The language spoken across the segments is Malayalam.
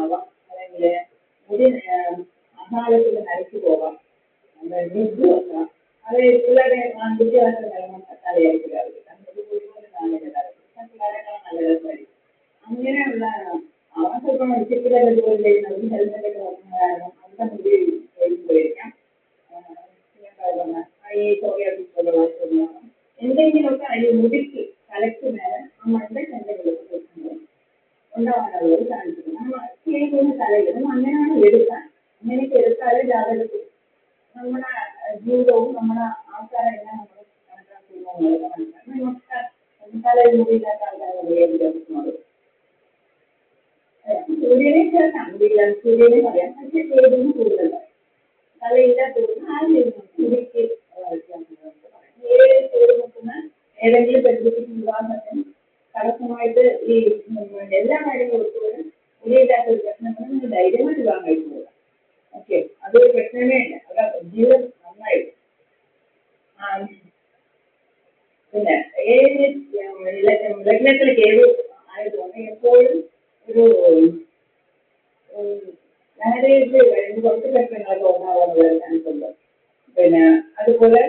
ആവാം, അല്ലെങ്കിൽ മുടി അകാലത്തിൽ നരച്ചു പോകാം, വിദ്യ വെക്കാം. അത് പിള്ളേരെ ആൺകുട്ടികളൊക്കെ തലയായിരിക്കില്ല അവർ മുഴുവൻ നാളെ പിള്ളേരെക്കാൾ നല്ല രസമായിരിക്കും. അങ്ങനെയുള്ള അവർക്കിപ്പം ഉച്ചയ്ക്കുള്ള ജോലി ചെയ്യുന്നവരും ഹെൽമെറ്റൊക്കെ നോക്കുന്ന കാരണം അവരുടെ മുടി പോയിരിക്കാം. ഈ സോറിയാസിസ് എന്തെങ്കിലുമൊക്കെ അതിൽ മുടിക്ക് തലയ്ക്ക് മേലെ ആ മണ്ടയ്ക്ക് എന്തെങ്കിലുമൊക്കെ പ്രശ്നങ്ങൾ ഉണ്ടാവാനുള്ളത് കാണിക്കുന്നത്. നമ്മൾ ചെയ്യുന്ന തലയിൽ നമ്മൾ അങ്ങനെയാണ് എടുക്കാൻ. അങ്ങനെയൊക്കെ എടുത്താലേ ജാതകത്തിൽ നമ്മുടെ ജീവിതവും നമ്മുടെ ആൾക്കാരെല്ലാം നമ്മൾ കണക്കാക്കുന്നത് തലയിൽ മുടിയില്ലാത്ത ആൾക്കാരെ സൂര്യനെ ചേർക്കാം. മുടിയില്ല സൂര്യനെ പറയാം, പക്ഷേ ഏതും കൂടുതൽ തലയില്ലാത്തത് മുടിക്ക് ചേർന്ന് നോക്കുന്ന ഏതെങ്കിലും പെൺകുട്ടിക്ക് വിവാഹത്തിന് തടസ്സമായിട്ട് ഈ എല്ലാ കാര്യങ്ങളും കൊടുക്കുമ്പോഴും മുടിയില്ലാത്ത ഒരു പ്രശ്നങ്ങൾ നിങ്ങൾ ധൈര്യമായിട്ട് വിവാഹം കഴിക്കുന്നത്. ഓക്കെ, അതൊരു പ്രശ്നമേ ഇല്ല. അവിടെ ജീവിതം നന്നായിട്ട്. പിന്നെ ഏത് ലഗ്നത്തിൽ കേതു ആയതുകൊണ്ട് എപ്പോഴും ഒരു മാരേജ് കഴിഞ്ഞ് കുറച്ച് പ്രശ്നങ്ങളൊക്കെ ഉണ്ടാകാനുള്ള ചാൻസ് ഉണ്ട്. പിന്നെ അതുപോലെ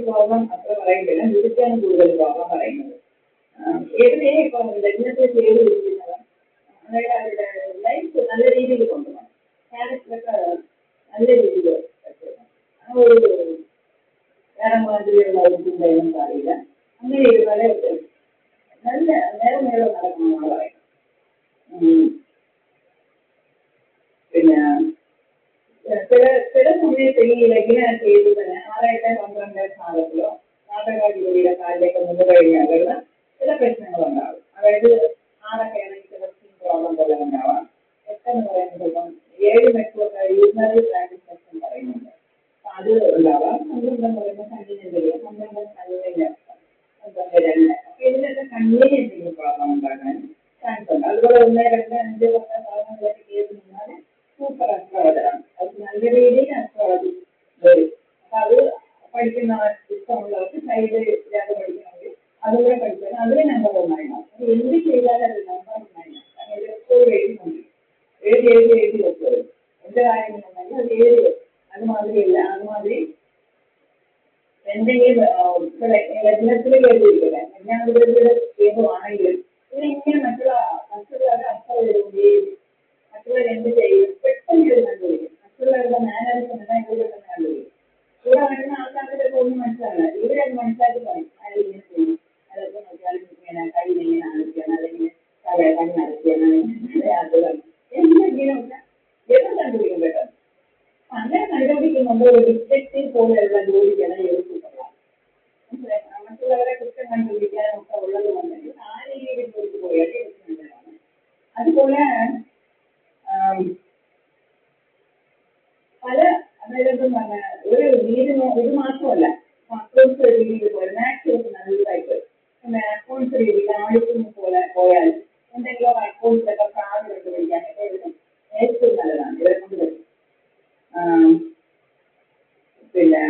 പ്രോബ്ലം അത്ര പറയുന്നില്ല, വിളിക്കാണ് കൂടുതൽ പ്രോബ്ലം പറയുന്നത്. ഏതിനെ ഇപ്പം ലഗ്നത്തിൽ ചെയ്ത് വിളിക്കുന്നത് അതായത് അവരുടെ ലൈഫ് നല്ല രീതിയിൽ കൊണ്ടുപോകണം, ക്യാരക്ടറൊക്കെ നല്ല രീതിയിൽ ആ ഒരു വേറെ മാതിരിയുള്ള ഒന്നും പാടില്ല. അങ്ങനെ ഇതുപോലെ നല്ല നേരെ നേരെ നടക്കണമെന്നാണ് പറയുന്നത്. പിന്നെ ചില സമയത്ത് ഈ ലഗ്ന ചെയ്ത് തന്നെ 6, 8, 12 ഭാഗത്തിലോ നാട്ടകാരിയുടെ കാലിലേക്ക് നിന്ന് കഴിഞ്ഞാലുള്ള ചില പ്രശ്നങ്ങളുണ്ടാകും. അതായത് 6 ആണെങ്കിൽ ചില സ്കിൻ പ്രോബ്ലം പോലെ ഉണ്ടാവാം. 8 എന്ന് പറയുന്നത് ഇപ്പം 7 മെട്രോക്കെ യൂറിനറി ട്രാക്ട് ഇൻഫെക്ഷൻ പറയുന്നുണ്ട്. അപ്പം അത് ഉണ്ടാവാം. 12 പറയുമ്പോൾ കണ്ണിന് എന്തെങ്കിലും 12 കണ്ണിന് 12 അപ്പം ഇതിനൊക്കെ കണ്ണിന് എന്തെങ്കിലും പ്രോബ്ലം ഉണ്ടാകാൻ ചാൻസ് ഉണ്ട്. അതുപോലെ 1, 2, 5, 10 ഭാഗങ്ങളിലേക്ക് കേസ് നിന്നാൽ സൂപ്പർ അസ്ട്രോളജറാണ്. അത് നല്ല രീതിയിൽ അസ്ട്രോളജി വരും. അപ്പം അത് പഠിക്കുന്ന ഇഷ്ടമുള്ളവർക്ക് സൈഡ് ഇല്ലാതെ പഠിക്കണമെങ്കിൽ അതുകൂടെ പഠിച്ചാൽ അതിന് നമ്പർ 1 മാറും. അത് എന്ത് ചെയ്താലും അത് നമ്പർ 1 മാറും. കാരണം ഇത് എപ്പോഴും എഴുതുന്നുണ്ട്, എഴുതി വെച്ചത് എന്ത് കാര്യങ്ങളുണ്ടെങ്കിൽ അത് എഴുതി വെക്കും. അതുമാതിരിയല്ല, അതുമാതിരി എന്തെങ്കിലും ലഗ്നത്തിൽ എഴുതിയിരിക്കില്ല. ഞാൻ ഒരു കേസുവാണെങ്കിലും ഇതിങ്ങനെ മറ്റുള്ളവരെ അർത്ഥം എഴുതുകയും മറ്റുള്ളവർ എന്ത് ചെയ്യും പെട്ടെന്ന് ഇത് കണ്ടുപിടിക്കും. മറ്റുള്ളവരുടെ മാനേഴ്സ് ഇവരെ തന്നെ കണ്ടുപിടിക്കും. ഇവിടെ വരുന്ന ആൾക്കാർക്ക് ഒന്നും മനസ്സിലാവില്ല. ഇവരത് മനസ്സിലാക്കി പറയും അത് ഇങ്ങനെ ചെയ്യും, അതൊക്കെ നോക്കിയാലും ഇങ്ങനെ കൈ ഇങ്ങനെ അടയ്ക്കണം, അല്ലെങ്കിൽ തല കണ്ണടയ്ക്കണം, അത് എന്തെങ്കിലുമൊക്കെ എവിടെ കണ്ടുപിടിക്കും പെട്ടെന്ന്. അങ്ങനെ കണ്ടുപിടിക്കുമ്പോൾ ഒരു ഡിറ്റക്റ്റീവ് പോലെയുള്ള ജോലിക്കാണ് എഴുതിയിട്ടുള്ളത്. മറ്റുള്ളവരെ കുറ്റം കണ്ടുപിടിക്കാനൊക്കെ ഉള്ളത് കൊണ്ടെങ്കിൽ ആ രീതിയിൽ ജോലിക്ക് പോയാൽ എഴുതുന്നതാണ്. അതുപോലെ പല അതായത് ഒരു ഇത് മാത്രമല്ല അക്കൗണ്ട്സ് രീതിയിൽ പോലെ മാത്സ് നല്ലതായിട്ട് അക്കൗണ്ട്സ് രീതിയിൽ ആവശ്യം പോലെ പോയാൽ എന്തെങ്കിലും അക്കൗണ്ട്സിലൊക്കെ ഫ്രാഡ് കണ്ടുപിടിക്കാനൊക്കെ ഇതിന് ഏറ്റവും നല്ലതാണ്. ഇവരെ കൊണ്ട് പറ്റും. പിന്നെ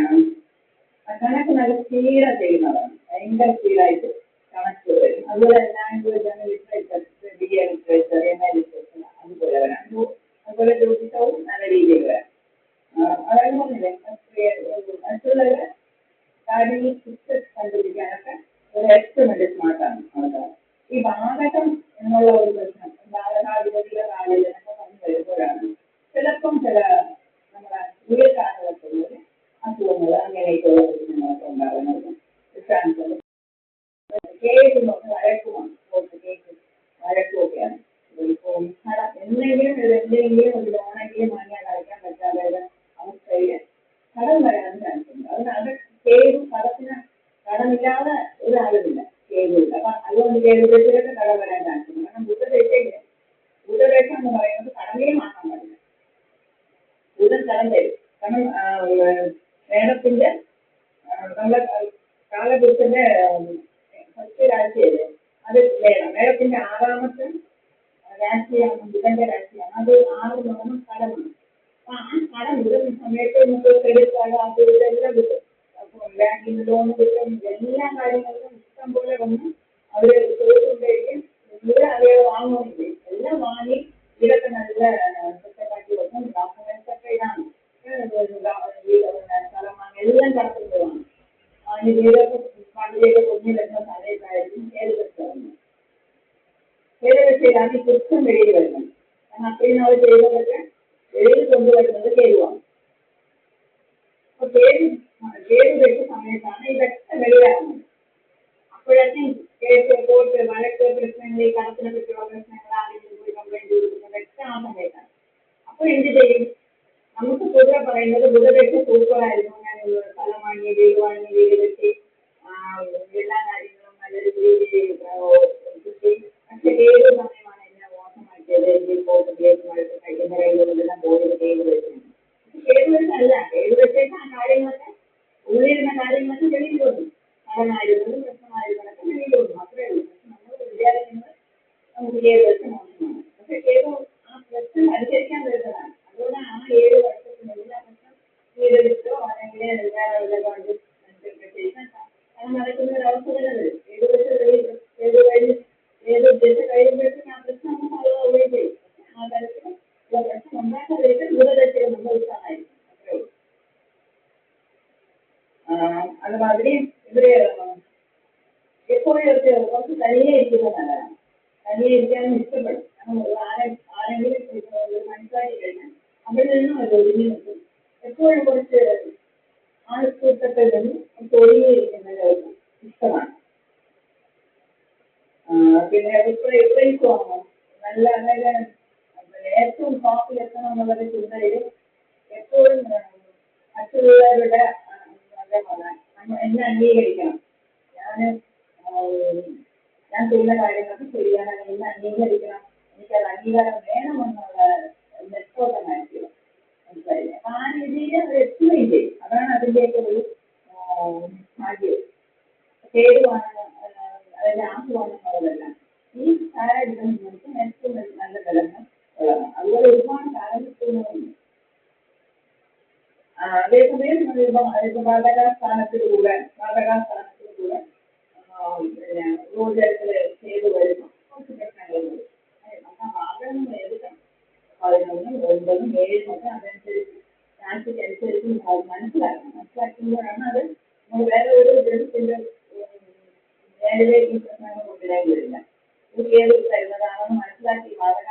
കണക്ക് നല്ല സ്പീഡാണ് ചെയ്യുന്നതാണ്, ഭയങ്കര സ്പീഡായിട്ട് കണക്ക് വരും. അതുപോലെ ലാംഗ്വേജ് ആണ് literature, BA literature, MA literature അതുപോലെ വരാം. അതുപോലെ ജ്യോതിഷവും നല്ല രീതിയിൽ വരാം. അതായത് പറഞ്ഞില്ലേ മറ്റുള്ളവരെ കാര്യങ്ങൾ കണ്ടുപിടിക്കാനൊക്കെ ഒരു എക്സ്ട്രീമലി സ്മാർട്ടാണ് ആൾക്കാർ. ഈ ബാധകം എന്നുള്ള ഒരു പ്രശ്നം ബാധകാധിപതിയുടെ കാലിലൊക്കെ പറഞ്ഞു വരുമ്പോഴാണ് ചിലപ്പം ചില നമ്മുടെ ഉയർക്കാലത്തുള്ള അസുഖങ്ങൾ അങ്ങനെയൊക്കെയുള്ള പ്രശ്നങ്ങളൊക്കെ ഉണ്ടാകുന്നത്. ചാൻസ് കേൾക്കുന്നൊക്കെ വഴക്കുമാണ്, കേൾക്കും വഴക്കുമൊക്കെയാണ്. ഇപ്പം എന്തെങ്കിലും ഒരു ലോണെങ്കിലും വാങ്ങിയാൽ അടയ്ക്കാൻ പറ്റാതെ അവസ്ഥയിൽ കടം വരാൻ ചാൻസ് ഉണ്ട്. അത് കേൾക്കും കടത്തിന് കടമില്ലാതെ ഒരാളുമില്ല, കേൾക്കില്ല. അപ്പം അതുകൊണ്ട് കേൾവിലൊക്കെ കടം വരാൻ ചാൻസ് ഉണ്ട്. കാരണം ബുധദേശം എന്ന് പറയുന്നത് കടമേ മാറ്റാൻ പാടില്ല. ബുധൻ കടം തരും. കാരണം മേടത്തിന്റെ നമ്മുടെ കാലപുരുഷന്റെ ഫസ്റ്റ് രാശിയല്ലേ അത് വേണം. മേടത്തിന്റെ 6ാമത്തെ രാശിയാണ് ബുധന്റെ രാശിയാണ്. അത് 6 നോക്കണം കടമാണ്. അപ്പം ആ കടം കിട്ടുന്ന സമയത്ത് നമുക്ക് ക്രെഡിറ്റ് കാർഡ് അത് ഇതെല്ലാം കിട്ടും. അപ്പോൾ ബാങ്കിങ് ലോൺ കിട്ടും. എല്ലാ കാര്യങ്ങളിലും ഇഷ്ടം പോലെ വന്ന് അവർ ചോദിച്ചുകൊണ്ടേയിരിക്കും. ഇവിടെ അതേ വാങ്ങുകയും ചെയ്യും. എല്ലാം വാങ്ങി ഇതൊക്കെ നല്ല സെറ്റപ്പാക്കി വെക്കും. ഡോക്യുമെന്റ്സ് ഒക്കെ ഇതാണ് സ്ഥലം വാങ്ങി എല്ലാം കടത്തുന്നതാണ്. അതിന് വീടൊക്കെ പള്ളിയൊക്കെ പൊങ്ങി വരുന്ന സമയത്തായിരിക്കും ഏത് വെച്ചാണ് ഏത് വെച്ചാൽ ഈ കുറ്റം വെളിയിൽ വരുന്നത്. കാരണം അത്രയും നാൾ ചെയ്തതൊക്കെ വെളിയിൽ കൊണ്ടുവരുന്നത് കേടുവാണ്. അപ്പോൾ കേട് വെച്ച സമയത്താണ് ഇതൊക്കെ വെളിയിലാകുന്നത്. അപ്പോഴൊക്കെ കേസ് കോർട്ട് വഴക്ക് പ്രശ്നങ്ങൾ ഈ കണക്കിനെ പറ്റിയുള്ള പ്രശ്നങ്ങൾ ആരെങ്കിലും പോയി കംപ്ലൈൻറ്റ് കൊടുക്കുന്നതൊക്കെ ആ സമയത്താണ്. അപ്പോൾ എന്ത് ചെയ്യും? നമുക്ക് പൊതുവെ പറയുന്നത് ബുധവെച്ച് സൂപ്പറായിരുന്നു, ഞാൻ സ്ഥലം വാങ്ങി വീട് വാങ്ങി വീട് വെച്ച് എല്ലാ കാര്യങ്ങളും നല്ല രീതിയിൽ കിട്ടി. പക്ഷേ ഏത് സമയമാണ് എന്നെ മോശമാക്കിയത്? എനിക്ക് കോർട്ട് കേസുമായിട്ട് കഴിയുന്ന കയ്യിലെല്ലാം പോയത് കേട് വെച്ചാണ്. കേട് വെച്ചല്ല, കേട് വെച്ചേക്ക് ആ കാര്യങ്ങളൊക്കെ ഉള്ളിരുന്ന കാര്യങ്ങളൊക്കെ വെളിയിൽ വന്നു. കടമായിരുന്നതും പ്രശ്നമായിരുന്നതൊക്കെ വെളിയിൽ വന്നു. അത്രേ ഉള്ളൂ. പക്ഷെ നമ്മൾ വിചാരിക്കുന്നത് നമുക്ക് കേട് വെച്ച് മോശമാണ്. പക്ഷെ കേട് ആ പ്രശ്നം അനുസരിക്കാൻ വരുന്നതാണ്. അതുകൊണ്ട് ആ 7 വർഷത്തിനുള്ളിൽ ആ പ്രശ്നം വീടെടുത്തോ അല്ലെങ്കിൽ വേറെ അത് നടക്കുന്ന ഒരവസ്ഥ തന്നെ വരും. 7 വർഷം ഏത് ഉദ്ദേശം കഴിയുമ്പോഴത്തേക്കും ആ പ്രശ്നം നമുക്ക് ആവുകയും ചെയ്യും. പക്ഷെ ആ തരത്തിൽ പ്രശ്നം ഉണ്ടാക്കാതിരിക്കാൻ ദൂരദർശനം നമ്മൾ ഉത്സാഹമായിരിക്കും. അത്രേ ഉള്ളൂ. അതുമാതിരി ഇവര് എപ്പോഴും കുറച്ച് തനിയെ ഇരിക്കുന്നത് നല്ലതാണ്. തനിയെ ഇരിക്കാനും ഇഷ്ടപ്പെടും. ആരെങ്കിലും മനസ്സിലാക്കി കഴിഞ്ഞാൽ അവിടെ നിന്നും അത് ഒഴിഞ്ഞു നിൽക്കും. എപ്പോഴും കുറച്ച് ആൾക്കൂട്ടത്തിൽ നിന്നും ഒഴിഞ്ഞിരിക്കുന്നത് അവർക്ക് ഇഷ്ടമാണ്. പിന്നെ ഇപ്പോഴേക്കുവാണ് നല്ല അതായത് ഏറ്റവും ടോപ്പിൽ എത്തണം എന്നുള്ളൊരു ചിന്തയിൽ എപ്പോഴും മറ്റുള്ളവരുടെ എന്നെ അംഗീകരിക്കണം. ഞാൻ ചെയ്യുന്ന കാര്യങ്ങൾക്ക് ശരിയാണ്, എന്നെ അംഗീകരിക്കണം, എനിക്കത് അംഗീകാരം വേണമെന്നുള്ള നെറ്റ്വർക്കായിരിക്കും. മനസ്സിലായില്ലേ? അപ്പം ആ രീതിയിൽ അവർ എത്തുകയും ചെയ്യും. അതാണ് അതിൻ്റെയൊക്കെ ഒരു ഭാഗ്യം. പേരുമാണ് അതിൻ്റെ ആഹ്വാനങ്ങളല്ല. ഈ കാലഘട്ടം നമുക്ക് ഏറ്റവും നല്ല ഫലങ്ങൾ ഉള്ളതാണ്. അതുപോലെ ഒരുപാട് കാലഘട്ടങ്ങളുണ്ട്. അതേസമയം ഇപ്പം വാടകാസ്ഥാനത്തിലൂടെ പിന്നെ ഊർജത്തിൽ ചെയ്തു വരുന്ന കുറച്ച് പ്രശ്നങ്ങളുണ്ട്. നമ്മൾ വാടകങ്ങൾ എടുക്കണം. 11, 9, 7 അതനുസരിച്ച് രാശിക്കനുസരിച്ച് മനസ്സിലാക്കുമ്പോഴാണ് അത് വേറെ ഒരു ജനത്തിൻ്റെ മേലിലേക്ക് ഈ പ്രശ്നങ്ങൾ കൊണ്ടുവരാൻ വരില്ല. ഇത് ഏത് തരുന്നതാണെന്ന് മനസ്സിലാക്കി വാടക